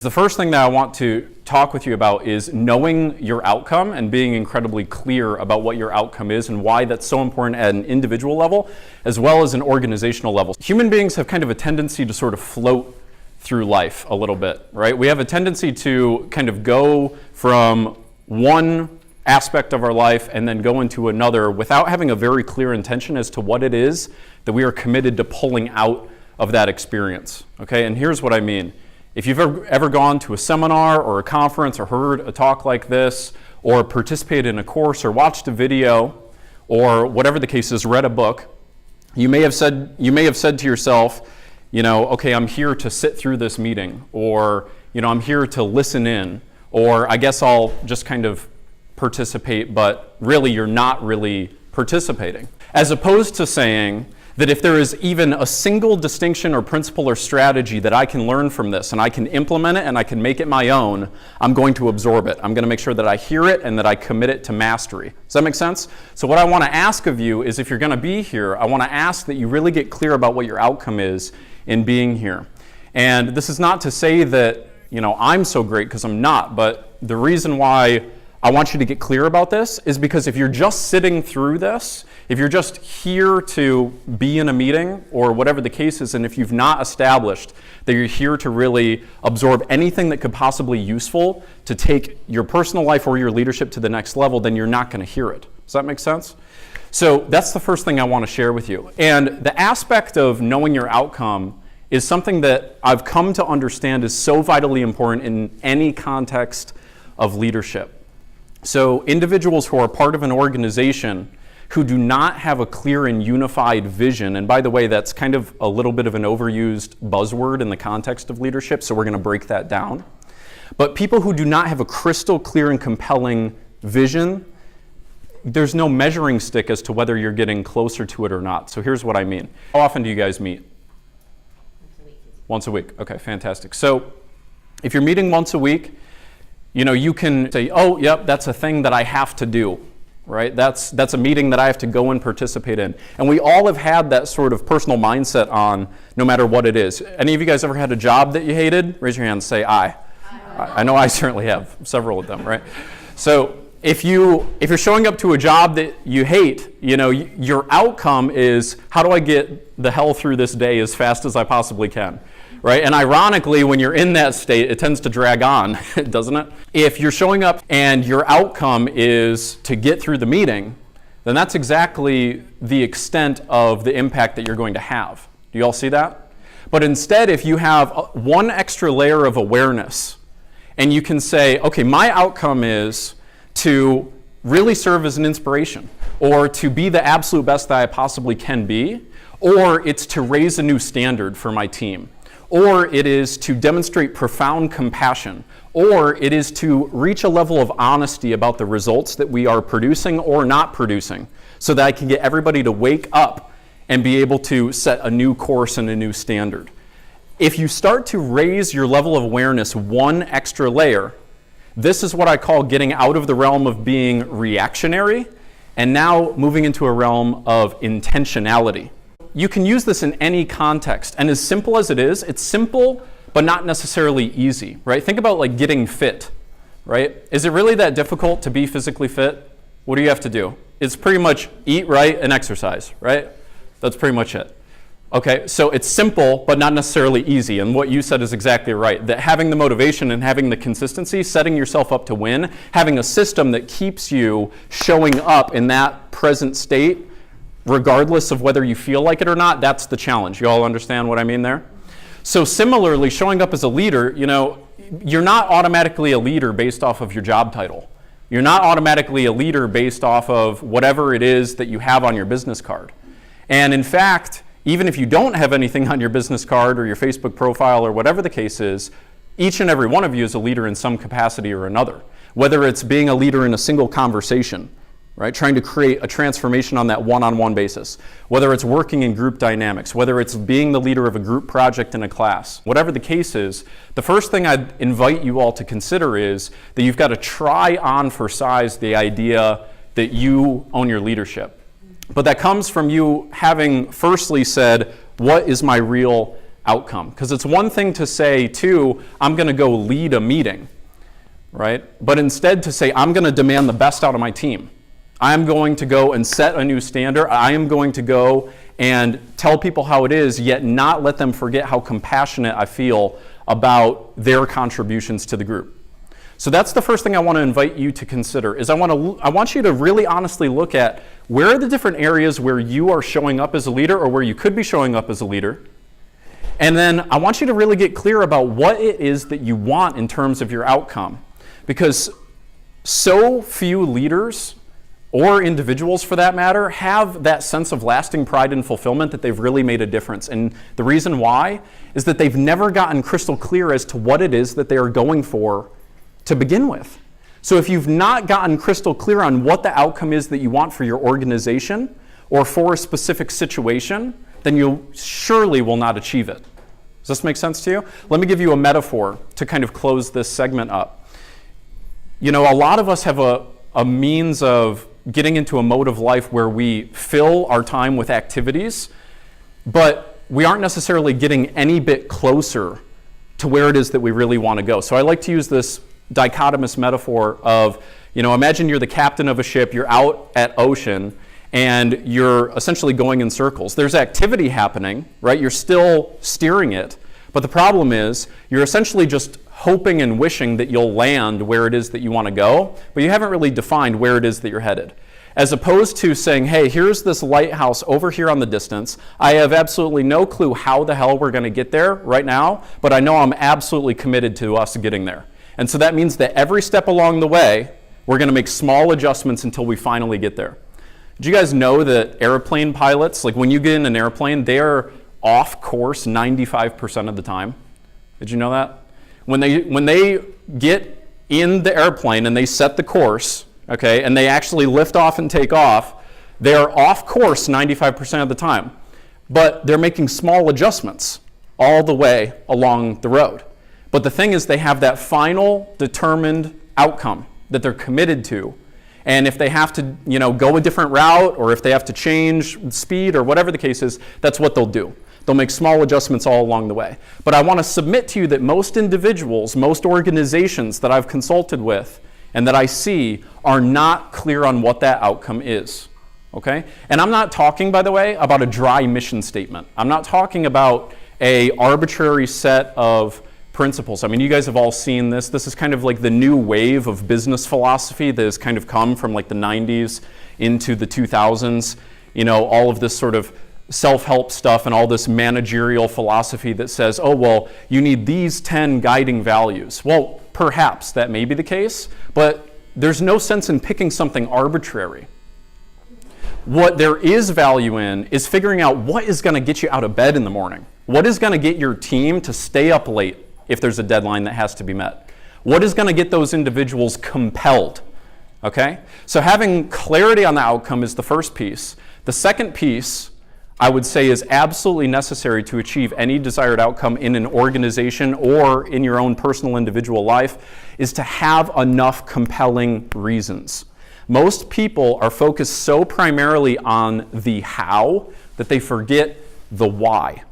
The first thing that I want to talk with you about is knowing your outcome and being incredibly clear about what your outcome is and why that's so important at an individual level as well as an organizational level. Human beings have kind of a tendency to sort of float through life a little bit, right? We have a tendency to kind of go from one aspect of our life and then go into another without having a very clear intention as to what it is that we are committed to pulling out of that experience, okay? And here's what I mean. If you've ever gone to a seminar or a conference or heard a talk like this or participated in a course or watched a video or whatever the case is, read a book, you may have said to yourself, okay, I'm here to sit through this meeting, or I'm here to listen in, or I guess I'll just kind of participate, but really you're not really participating. As opposed to saying that if there is even a single distinction or principle or strategy that I can learn from this and I can implement it and I can make it my own, I'm going to absorb it. I'm going to make sure that I hear it and that I commit it to mastery. Does that make sense? So what I want to ask of you is, if you're going to be here, I want to ask that you really get clear about what your outcome is in being here. And this is not to say that, I'm so great, because I'm not, but the reason why I want you to get clear about this is because if you're just sitting through this, if you're just here to be in a meeting or whatever the case is, and if you've not established that you're here to really absorb anything that could possibly be useful to take your personal life or your leadership to the next level, then you're not going to hear it. Does that make sense? So that's the first thing I want to share with you. And the aspect of knowing your outcome is something that I've come to understand is so vitally important in any context of leadership. So individuals who are part of an organization who do not have a clear and unified vision, and by the way, that's kind of a little bit of an overused buzzword in the context of leadership, so we're going to break that down. But people who do not have a crystal clear and compelling vision, there's no measuring stick as to whether you're getting closer to it or not. So here's what I mean. How often do you guys meet? Once a week. Okay, fantastic. So if you're meeting once a week, you can say, oh, yep, that's a thing that I have to do, right? That's a meeting that I have to go and participate in. And we all have had that sort of personal mindset on no matter what it is. Any of you guys ever had a job that you hated? Raise your hand and say aye. I know I certainly have, several of them, right? So if you're showing up to a job that you hate, your outcome is, how do I get the hell through this day as fast as I possibly can? Right? And ironically, when you're in that state, it tends to drag on, doesn't it? If you're showing up and your outcome is to get through the meeting, then that's exactly the extent of the impact that you're going to have. Do you all see that? But instead, if you have one extra layer of awareness, and you can say, okay, my outcome is to really serve as an inspiration, or to be the absolute best that I possibly can be, or it's to raise a new standard for my team, or it is to demonstrate profound compassion, or it is to reach a level of honesty about the results that we are producing or not producing, so that I can get everybody to wake up and be able to set a new course and a new standard. If you start to raise your level of awareness one extra layer, this is what I call getting out of the realm of being reactionary and now moving into a realm of intentionality. You can use this in any context, and as simple as it is, it's simple but not necessarily easy, right? Think about like getting fit, right? Is it really that difficult to be physically fit? What do you have to do? It's pretty much eat right and exercise, right? That's pretty much it. Okay, so it's simple but not necessarily easy, and what you said is exactly right, that having the motivation and having the consistency, setting yourself up to win, having a system that keeps you showing up in that present state regardless of whether you feel like it or not, that's the challenge. You all understand what I mean there? So similarly, showing up as a leader, you're not automatically a leader based off of your job title. You're not automatically a leader based off of whatever it is that you have on your business card. And in fact, even if you don't have anything on your business card or your Facebook profile or whatever the case is, each and every one of you is a leader in some capacity or another. Whether it's being a leader in a single conversation, right? Trying to create a transformation on that one-on-one basis, whether it's working in group dynamics, whether it's being the leader of a group project in a class, whatever the case is, the first thing I'd invite you all to consider is that you've got to try on for size the idea that you own your leadership. But that comes from you having firstly said, what is my real outcome. Because it's one thing to say, too, I'm going to go lead a meeting, right? But instead to say, I'm going to demand the best out of my team. I'm going to go and set a new standard. I am going to go and tell people how it is, yet not let them forget how compassionate I feel about their contributions to the group. So that's the first thing I want to invite you to consider, is I want you to really honestly look at where are the different areas where you are showing up as a leader or where you could be showing up as a leader. And then I want you to really get clear about what it is that you want in terms of your outcome. Because so few leaders, or individuals for that matter, have that sense of lasting pride and fulfillment that they've really made a difference. And the reason why is that they've never gotten crystal clear as to what it is that they are going for to begin with. So if you've not gotten crystal clear on what the outcome is that you want for your organization or for a specific situation, then you surely will not achieve it. Does this make sense to you? Let me give you a metaphor to kind of close this segment up. You know, a lot of us have a means of getting into a mode of life where we fill our time with activities, but we aren't necessarily getting any bit closer to where it is that we really want to go. So I like to use this dichotomous metaphor of, you know, imagine you're the captain of a ship, you're out at ocean, and you're essentially going in circles. There's activity happening, right? You're still steering it, but the problem is you're essentially just hoping and wishing that you'll land where it is that you want to go, but you haven't really defined where it is that you're headed. As opposed to saying, hey, here's this lighthouse over here on the distance. I have absolutely no clue how the hell we're going to get there right now, but I know I'm absolutely committed to us getting there. And so that means that every step along the way, we're going to make small adjustments until we finally get there. Did you guys know that airplane pilots, like when you get in an airplane, they are off course 95% of the time? Did you know that? When they get in the airplane and they set the course, okay, and they actually lift off and take off, they are off course 95% of the time. But they're making small adjustments all the way along the road. But the thing is, they have that final determined outcome that they're committed to. And if they have to, you know, go a different route, or if they have to change speed or whatever the case is, that's what they'll do. They'll make small adjustments all along the way. But I want to submit to you that most individuals, most organizations that I've consulted with and that I see are not clear on what that outcome is. Okay? And I'm not talking, by the way, about a dry mission statement. I'm not talking about an arbitrary set of principles. I mean, you guys have all seen this. This is kind of like the new wave of business philosophy that has kind of come from like the 90s into the 2000s. You know, all of this sort of self-help stuff and all this managerial philosophy that says, oh, well, you need these 10 guiding values. Well, perhaps that may be the case, but there's no sense in picking something arbitrary. What there is value in is figuring out what is going to get you out of bed in the morning. What is going to get your team to stay up late if there's a deadline that has to be met? What is going to get those individuals compelled? Okay? So having clarity on the outcome is the first piece. The second piece, I would say, is absolutely necessary to achieve any desired outcome in an organization or in your own personal individual life, is to have enough compelling reasons. Most people are focused so primarily on the how that they forget the why.